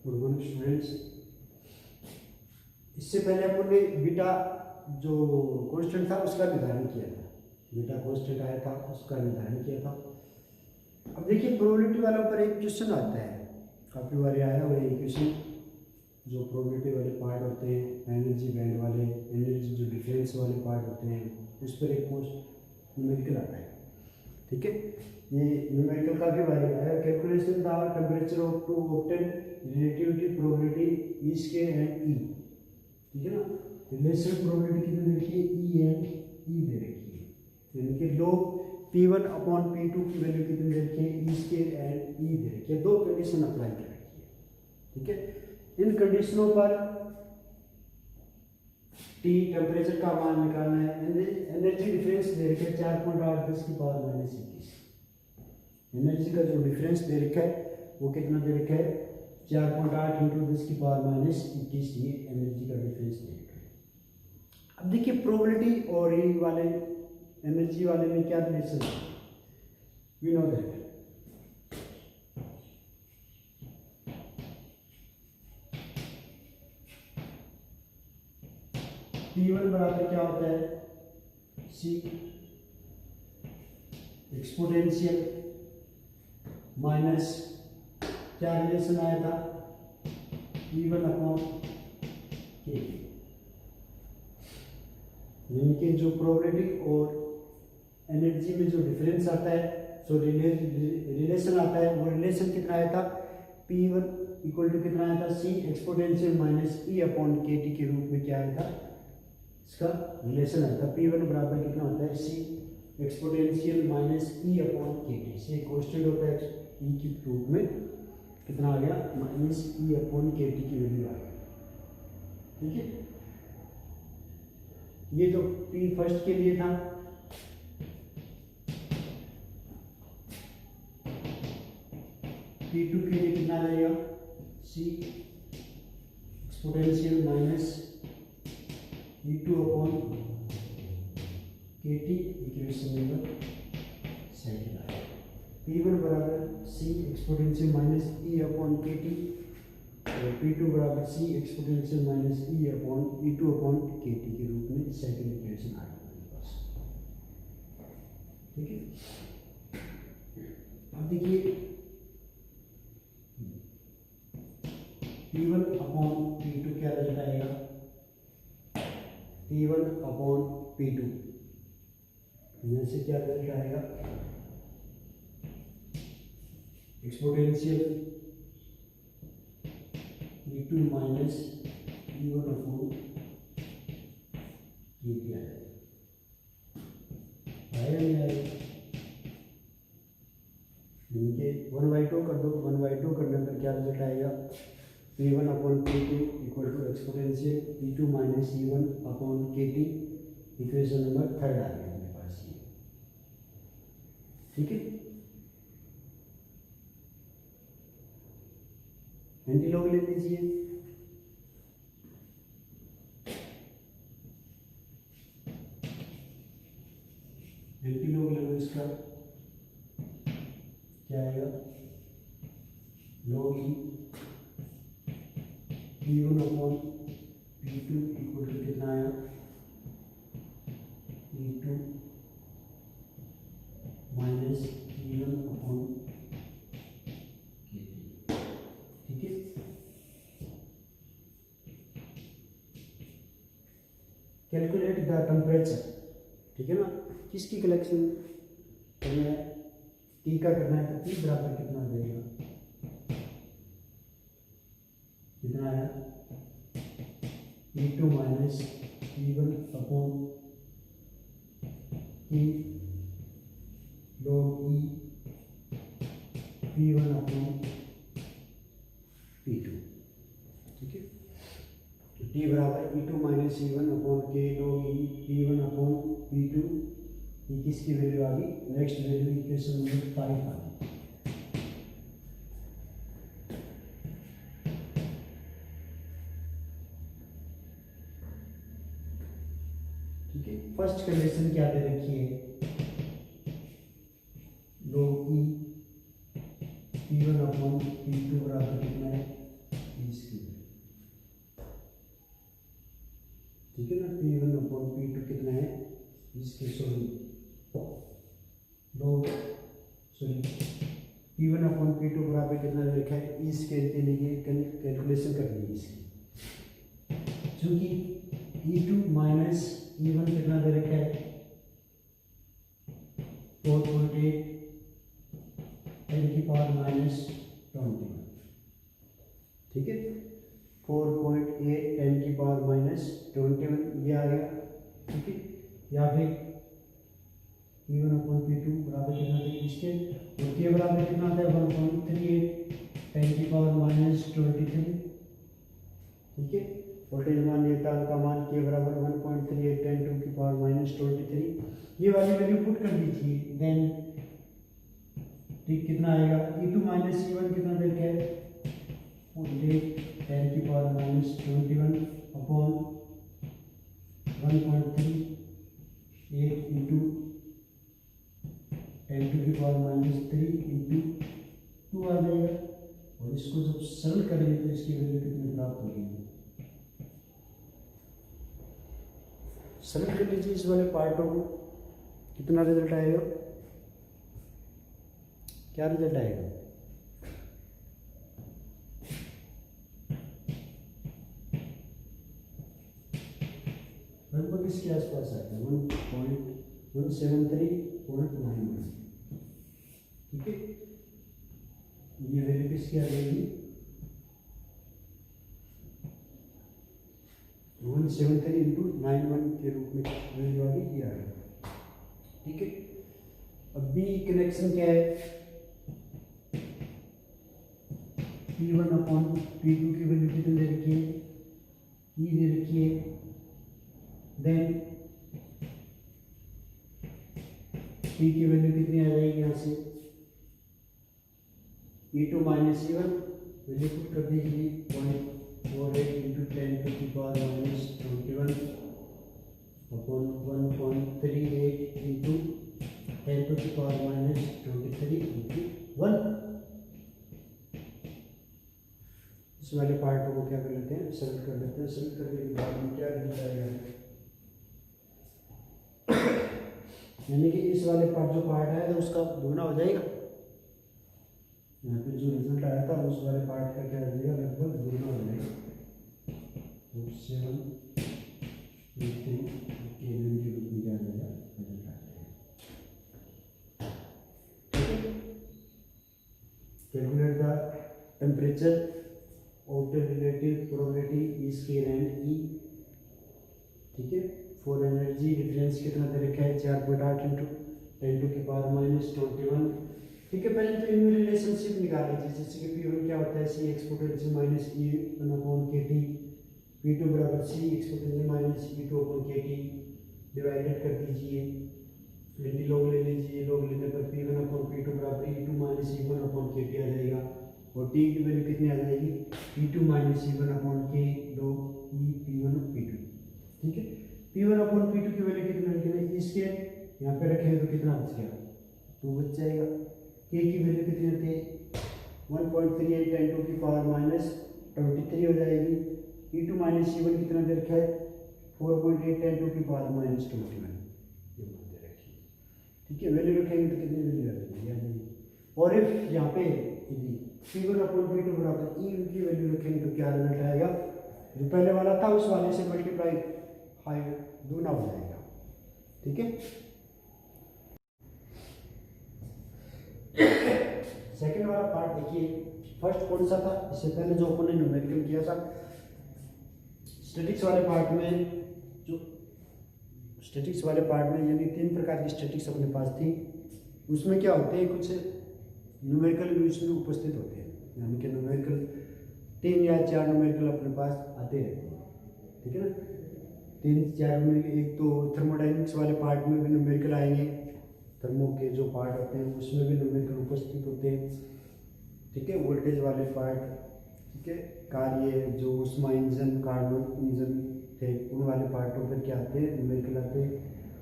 Good morning students. इससे पहले अपन ने बीटा जो कांस्टेंट था उसका निर्धारण किया था, बीटा कांस्टेंट आया था उसका निर्धारण किया था। अब देखिए प्रोबेबिलिटी वालों पर एक क्वेश्चन आता है, काफ़ी बार आया हुआ है क्वेश्चन, जो प्रोबेबिलिटी वाले पार्ट होते हैं, एनर्जी बैंड वाले, एनर्जी जो डिफरेंस वाले पार्ट होते हैं, उस पर एक न्यूमेरिकल आता है। ठीक है, ये न्यूमेरिकल काफ़ी बार आया। Calculation the temperature of to obtain relativity probability E square and E. ठीक है ना, रिलेशन प्रोबेबिलिटी कितनी दे रखी है, ई एंड ई दे रखी है, यानी कि log P1 अपॉन P2 की वैल्यू कितनी दे रखी है, ई स्केयर एंड ई दे रखी है। दो कंडीशन अप्लाई कर रखी है। ठीक है, इन कंडीशनों पर T टेम्परेचर का मान निकालना है। एनर्जी डिफरेंस दे रखा है 4.8 10 की पावर माइनस 21। एनर्जी का जो डिफरेंस दे रखा है वो कितना दे रखा है, 4.8 इंटू 10 की पावर माइनस 21, ये एनर्जी का डिफरेंस दे रखा है। अब देखिए प्रोबेबिलिटी और ये वाले एनर्जी वाले में क्या रिलेशन है, वी नो दैट P1 बराबर क्या होता है, C एक्सपोनेंशियल माइनस क्या रिलेशन आया था, P1 अपॉन K, यानी कि जो प्रोबेबिलिटी और एनर्जी में जो डिफरेंस आता है, जो रिलेशन आता है, वो रिलेशन कितना आया था, P1 इक्वल टू कितना आया था, C exponential minus E upon KT के रूप में क्या आया था, इसका रिलेशन आया था। P1 बराबर कितना होता है, C exponential minus E upon KT, से कांस्टेंट होता है E के रूप में कितना आ गया, माइनस E अपॉन KT की वैल्यू आ गई। ठीक है, ये तो P फर्स्ट के लिए था। P2 के लिए कितना रहेगा, C exponential minus E2 upon KT, equation number second आएगा। P1 बराबर C exponential minus E upon KT और P2 बराबर C exponential minus E upon E2 upon KT के रूप में सेकंड इक्वेशन आ गई मेरे पास। ठीक है, अब देखिए P1 अपॉन P2 क्या रिजल्ट आएगा, P1 अपॉन P2 यहाँ से क्या रिजल्ट आएगा, exponential E2 minus E1 upon KT आएगा, नहीं आएगा, इनके 1/2 कर दो, 1/2 करने पर क्या रिजल्ट आएगा, P1 upon P2 equal to exponential E2 minus E1 upon KT, equation number third आ गया मेरे पास ये। ठीक है, एंटीलॉग ले लीजिए। एंटीलॉग ले लो, इसका क्या आएगा, log E P1 upon P2 equal to कितना आया, E2 minus E1 upon KT। ठीक है, कैलकुलेट द टेम्परेचर। ठीक है ना, किसकी कलेक्शन करना है, T का करना है, तो T बराबर कितना देगा, कितना आया, E2 minus E1 upon T log E P1 upon P2। ठीक है, तो T बराबर E2 minus E1 upon K log E P1 upon P2, ये किसकी वैल्यू आ गई, नेक्स्ट वैल्यू इक्वेशन नंबर 5 आ गई। ठीक है, फर्स्ट कंडीशन क्या दे रखी है, log E P1 upon P2 बराबर कितना है, ठीक है ना। P1/P2 कितना है इसके, P1/P2 बराबर कितना दे रखा है इसके लिए कैलकुलेशन करनी है इसकी, क्योंकि E2 माइनस E1 कितना दे रखा है 4.8 10⁻21, ठीक है। 4.8 10⁻21 ये आ गया, ठीक है। या फिर P1/P2 बराबर कितना है इसके, और के बराबर कितना आता है 1.38 10⁻23, ठीक है। वोल्टेज मान लेता है का मान के बराबर 1.38 10⁻23, ये वाली वैल्यू पुट कर दीजिए, देन ठीक कितना आएगा E2 माइनस E1 कितना देर है 10⁻21 अपॉन 1.38 इंटू 10⁻³ इंटू 2 आ जाएगा। और इसको जब सरल करेंगे तो इसकी वैल्यू कितनी प्राप्त होगी, सरल कर लीजिए इस वाले पार्टों को, कितना रिजल्ट आएगा, क्या रिजल्ट आएगा, लगभग इसके आसपास आता है 1.173.91, ठीक है। ये वैल्यू किसकी आ जाएगी 173 इंटू 91 के रूप में वैल्यू आ गई, किया है, ठीक है। अब बी कनेक्शन क्या है, P1/P2 की वैल्यू कितनी दे रखी है E दे रखी है, देन P की वैल्यू कितनी आ जाएगी यहाँ से E2 minus E1 value put कर दीजिए 0.48 इंटू 10⁻21 अपॉन 1.38 इंटू 10⁻23 इंटू 1। इस वाले पार्ट को क्या कर लेते हैं, सरल कर लेते हैं। सरल करने के बाद में क्या रिजल्ट आएगा, यानी कि इस वाले पार्ट जो पार्ट आया था उसका दोगुना हो जाएगा, यहाँ पे जो रिजल्ट आया था उस वाले पार्ट का क्या हो जाएगा, लगभग दोगुना हो जाएगा। 783 केल्विन के रूप में क्या आ जाएगा, रिजल्ट आ जाएगा। Calculate the temperature of the relative probability is K and E, ठीक है। फॉर एनर्जी डिफरेंस कितना दे रखा है 4.8 इंटू 10⁻21, ठीक है। पहले तो इनमें रिलेशनशिप निकाल लीजिए, जैसे कि P1 क्या होता है C exponential minus E1/KT, P2 बराबर C exponential minus E2/KT, divided कर दीजिए, लॉग ले लीजिए, लॉग लेने पर P1/P2 बराबर E2 माइनस E1/KT आ जाएगा, और T की वैल्यू कितनी आ जाएगी P2 minus E1/K log E P1/P2, ठीक है। P1/P2 की वैल्यू कितनी रखेंगे, इसके यहाँ पे रखेंगे तो कितना बच गया 2 बच जाएगा। K की वैल्यू कितनी होती है 1.38 10⁻23 हो जाएगी। E2 माइनस E1 कितना दे रखा है 4.8 10⁻21 ये दे रखी है, ठीक है। वैल्यू रखेंगे तो कितनी वैल्यू आ जाएगी, और इफ यहाँ पे P1/P2 बराबर E की वैल्यू रखेंगे तो क्या रिजल्ट आएगा, जो पहले वाला था उस वाले से मल्टीप्लाई हाई दूना हो जाएगा, ठीक है। सेकंड वाला पार्ट देखिए, फर्स्ट कौन सा था, इससे पहले जो अपन ने न्यूमेरिकल किया था स्टैटिक्स वाले पार्ट में, जो स्टैटिक्स वाले पार्ट में यानी 3 प्रकार की स्टैटिक्स अपने पास थी, उसमें क्या होते हैं कुछ न्यूमेरिकल भी उसमें उपस्थित होते हैं, यानी कि न्यूमेरिकल 3 या 4 न्यूमेरिकल अपने पास आते रहते हैं, ठीक है ना। 3-4 में एक तो थर्मोडाइनमिक्स वाले पार्ट में भी न्यूमेरिकल आएंगे, थर्मो के जो पार्ट होते हैं उसमें भी न्यूमेरिकल उपस्थित होते हैं, ठीक है। वोल्टेज वाले पार्ट, ठीक है, कार्य जो उष्मा इंजन कार्बन इंजन थे उन वाले पार्टों पर क्या आते हैं न्यूमेरिकल आते हैं,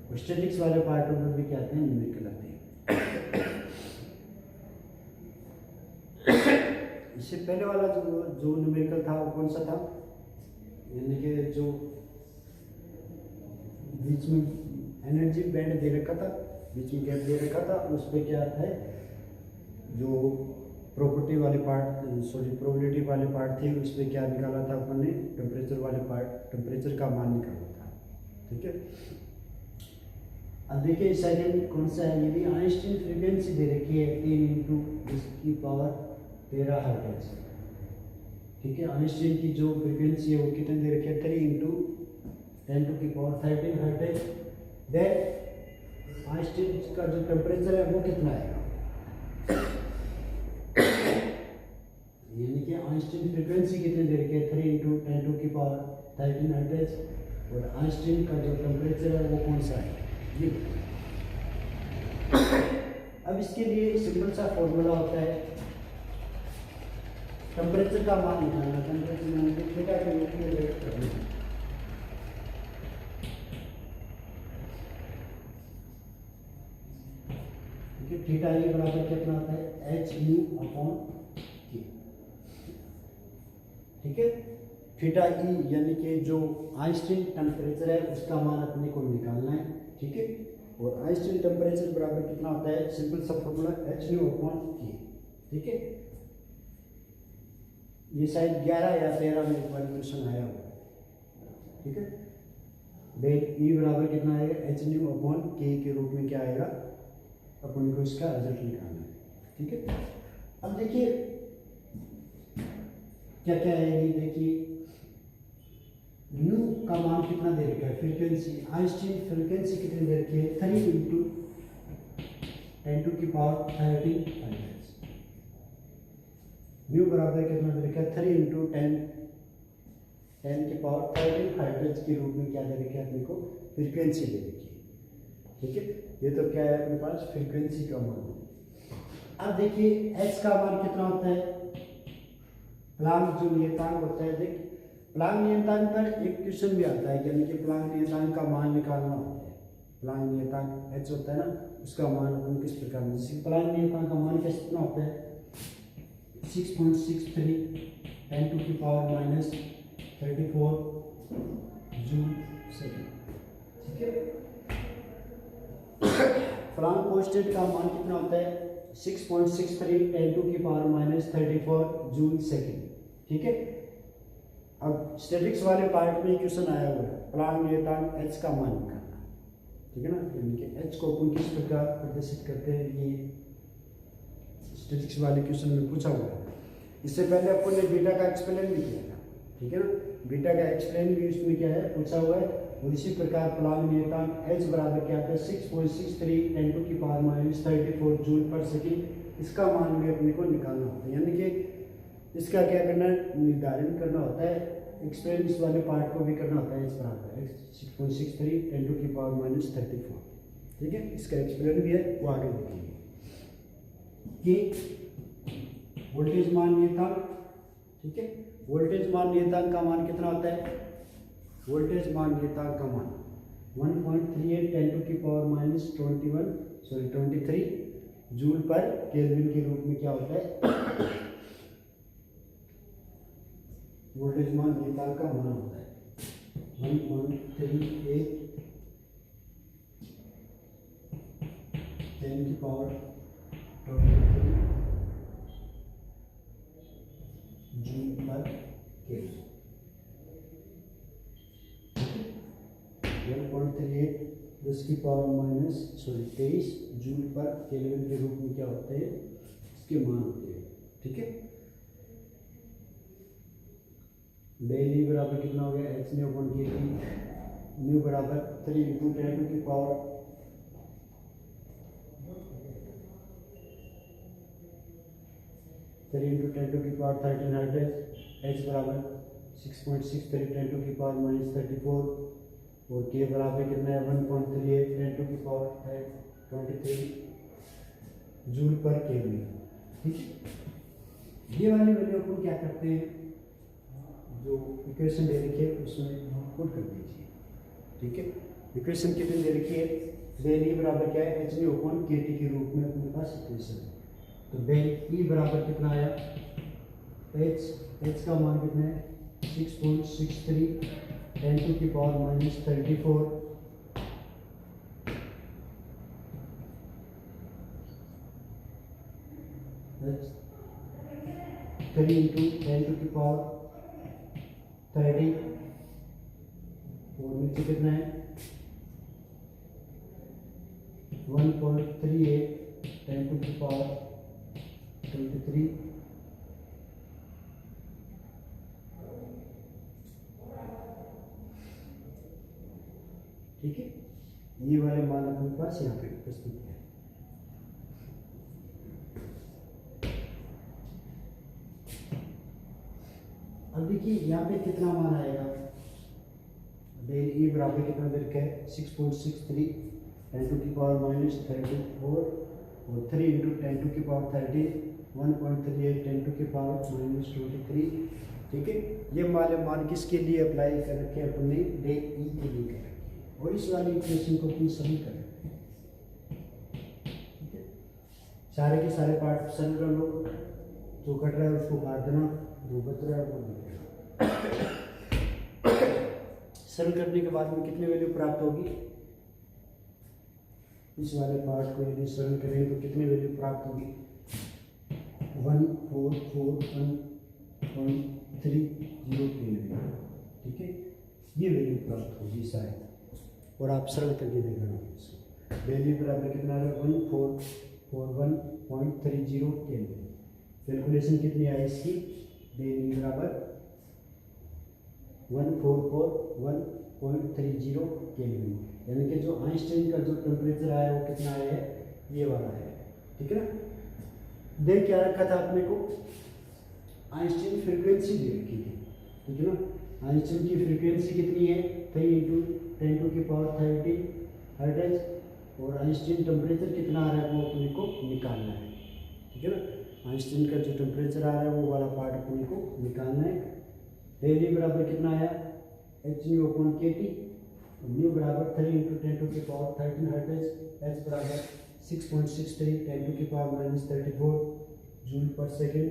और स्टैटिक्स वाले पार्टों पर भी क्या आते हैं न्यूमेरिकल आते हैं। इससे पहले वाला जो न्यूमेरिकल था वो कौन सा था, यानी कि जो बीच में एनर्जी बैंड दे रखा था, बीच में गैप दे रखा था, उस पर क्या है जो प्रॉपर्टी वाले पार्ट प्रोबेबिलिटी वाले पार्ट थे, उस पर क्या निकाला था अपन ने, टेम्परेचर वाले पार्ट, टेम्परेचर का मान निकाला था। ठीक है, अब देखिए सेकंड कौन सा है, यदि आइंस्टीन फ्रीक्वेंसी दे रखी है 10⁻⁻13 हर्ट्ज। ठीक है, आइंस्टीन की जो फ्रीक्वेंसी है वो कितने दे रखी है, 3×10⁻13 हर्ट्ज। देन आइंस्टीन का जो टेम्परेचर है वो कितना आएगा, यानी कि आइंस्टीन फ्रीक्वेंसी कितने दे रखी है, 3×10⁻13 हर्ट्ज, और आइंस्टीन का जो टेम्परेचर है वो कौन सा है ये। अब इसके लिए सिंपल सा फॉर्मूला होता है, टेम्परेचर का मान निकालना, टेम्परेचर मान थीटा के रूप में रेट करना। ठीक है, थीटा ये बराबर कितना आता है, h/k। ठीक है, थीटा ई यानी कि जो आइंस्टीन टेम्परेचर है उसका मान अपने को निकालना है। ठीक है, और आइंस्टीन टेम्परेचर बराबर कितना होता है, सिंपल सा फॉर्मूला h/k। ठीक है, ये शायद 11 या 13 में एक बार क्वेश्चन आया हुआ। ठीक है, देन ई बराबर कितना आएगा, h/k के रूप में क्या आएगा, अपन को इसका रिजल्ट निकालना है। ठीक है, अब देखिए क्या क्या है, ये देखिए न्यू का मान कितना दे रखा है, फ्रीक्वेंसी, आइंस्टीन फ्रीक्वेंसी कितनी दे रखी है, 3×10⁻13 हर्ट्ज। न्यू बराबर कितना दे रखा है, 3×10⁻13 हर्ट्ज के रूप में क्या दे रखा है अपने को, फ्रीक्वेंसी दे रखी है। ठीक है, ये तो क्या है अपने पास, फ्रीक्वेंसी का मान। अब देखिए h का मान कितना होता है, प्लांक जो नियतांक होता है, देख प्लांक नियतांक पर एक क्वेश्चन भी आता है, यानी कि प्लांक नियतांक का मान निकालना होता है। प्लांक नियतांक h होता है ना, उसका मान अपन किस प्रकार में, जैसे प्लांक नियतांक का मान कितना होता है, 6.63 10⁻34 जूल सेकेंड। ठीक है, प्लांक कांस्टेंट का मान कितना होता है, 6.63 10⁻34 जूल सेकेंड। ठीक है, अब स्टैटिक्स वाले पार्ट में क्वेश्चन आया हुआ है, प्लांक नियतांक h का मान निकालना। ठीक है ना, यानी कि h को अपन किस प्रकार प्रदर्शित करते हैं, ये स्टैटिक्स वाले क्वेश्चन में पूछा हुआ है। इससे पहले अपन ने बीटा का एक्सप्लेन भी किया था। ठीक है ना, बीटा का एक्सप्लेन भी उसमें क्या है पूछा हुआ है, और इसी प्रकार प्लांक नियतांक h बराबर क्या आता है, 6.63 10⁻34 जूल पर सेकेंड। इसका मान भी अपने को निकालना होता है, यानी कि इसका क्या करना है, निर्धारण करना होता है, एक्सपेरिमेंट्स वाले पार्ट को भी करना होता है। इस बराबर 6.63 10⁻34। ठीक है, इसका एक्सप्लेन भी है, वो आगे देखेंगे कि वोल्टेज मान नियतांक। ठीक है, वोल्टेज मान नियतांक का मान कितना होता है, वोल्टेज मान नियतांक का मान 1.38 10⁻23 जूल पर केल्विन के रूप में क्या होता है, वोल्टेज मान नियतांक का मान होता है 1.38 10⁻23 जूल पर केल्विन। 1.38 10⁻23 जूल पर केल्विन के रूप में क्या होते हैं, इसके मान होते हैं। ठीक है, डेली बराबर कितना हो गया, h/k, न्यू बराबर 3×10⁻13 हर्ट्ज, h बराबर 6.63 10⁻34, और k बराबर कितना है 1.38 10⁻23 जूल पर केल्विन। ठीक है, ये वाली वैल्यू को क्या करते हैं, जो इक्वेशन दे रखी है उसमें पुट कर दीजिए। ठीक है, इक्वेशन कितनी दे रखी है, डेल ई बराबर क्या है, h/kT के रूप में अपने पास इक्वेशन है। तो डेल ई बराबर कितना आया, h का मान कितना है 6.63 10⁻34 3 इंटू 10 टू की पावर 30 और नीचे कितना है 1.38 10 टू की पावर 23। ठीक है, ये वाले मान अपने पास यहाँ पे प्रस्तुत है। अब देखिए यहाँ पे कितना मान आएगा, डेल ई बराबर कितना दे रखा है 6.63 10 टू की पावर -34 और 3 इंटू 10 टू की पावर 30 1.38 10 टू की पावर -23। ठीक है, ये मान किसके लिए अप्लाई कर रखे हैं अपने डेल ई के लिए कर रखे हैं और इस वाली इक्वेशन को अपनी सही कर रखे हैं। ठीक है, सारे के सारे पार्ट सरल कर लो, जो कट रहा है उसको काट देना, जो बच रहा है वो लिख देना। सरल करने के बाद में कितनी वैल्यू प्राप्त होगी, इस वाले पार्ट को यदि सरल करें तो कितनी वैल्यू प्राप्त होगी 1441.30 केल्विन। ठीक है, ये वैल्यू प्राप्त होगी शायद, और आप सरल करके देख लेना इसको। वैल्यू बराबर कितना है 1441.30 केल्विन। कैलकुलेशन कितनी आई इसकी, वैल्यू बराबर 1441.30 केल्विन, यानी कि जो आइंस्टाइन का जो टेम्परेचर आया वो कितना आया है, ये वाला है। ठीक है ना, देख क्या रखा था अपने को, आइंस्टाइन फ्रीक्वेंसी दे रखी थी। ठीक है ना, आइंस्टाइन की फ्रीक्वेंसी कितनी है 3 इंटू 10 टू की पावर 30 हर्ट्ज, और आइंस्टाइन टेम्परेचर कितना आ रहा है वो अपने को निकालना है। ठीक है ना, आइंस्टाइन का जो टेम्परेचर आ रहा है वो वाला पार्ट अपने को निकालना है। डेल ई बराबर कितना आया h/kT, न्यू बराबर 3 इंटू 10 टू की पावर 13 हर्ट्ज, h बराबर 6.63 10 टू की पावर -34 जूल पर सेकेंड,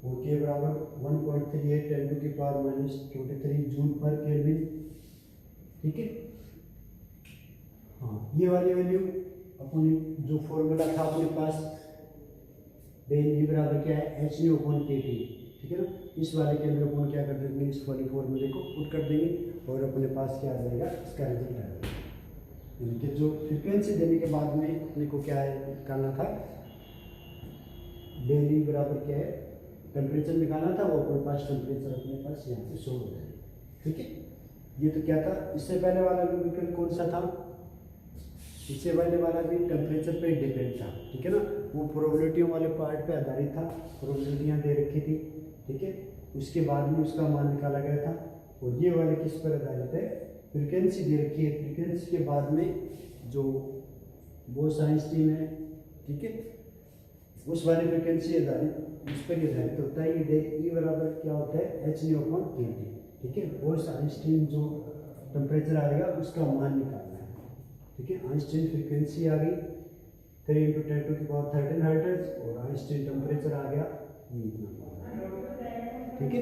और के बराबर 1.38 10 टू की पावर -23 जूल पर केल्विन। ठीक है, हाँ ये वाली वैल्यू अपनी जो फॉर्मूला था अपने पास डेल ई बराबर क्या है h/kT। ठीक है ना, इस वाले के अंदर अपन क्या कर देंगे, इस वाली फॉर्मूले को पुट कर देंगे और अपने पास क्या आ जाएगा, इसका रिजल्ट आ जाएगा। यानी कि जो फ्रीक्वेंसी देने के बाद में अपने को क्या है निकालना था, डेल ई बराबर क्या है टेम्परेचर निकालना था, वो अपने पास टेम्परेचर अपने पास यहाँ पे शो हो जाएगा। ठीक है, ये तो क्या था, इससे पहले वाला विकल्प कौन सा था, इससे पहले वाला भी टेम्परेचर पे डिपेंड था। ठीक है ना, वो प्रोबेबिलिटियों वाले पार्ट पे आधारित था, प्रोबेबिलिटियाँ दे रखी थी। ठीक है, उसके बाद में उसका मान निकाला गया था, और ये वाले किस पर आधारित है, फ्रीक्वेंसी दे रखी है, फ्रीक्वेंसी के बाद में जो बोस आइंस्टीन है, ठीक है, उस वाली फ्रीक्वेंसी आधारित उस पर आधारित होता है। ये डेल ई बराबर क्या होता है h/kT। ठीक है, बोस आइंस्टीन जो टेम्परेचर आएगा उसका मान निकालना है। ठीक है, आइंस्टीन फ्रीक्वेंसी आ गई 3 इंटू 10 टू की पावर 13 हर्ट्ज, और आइंस्टीन टेम्परेचर आ गया। ठीक है।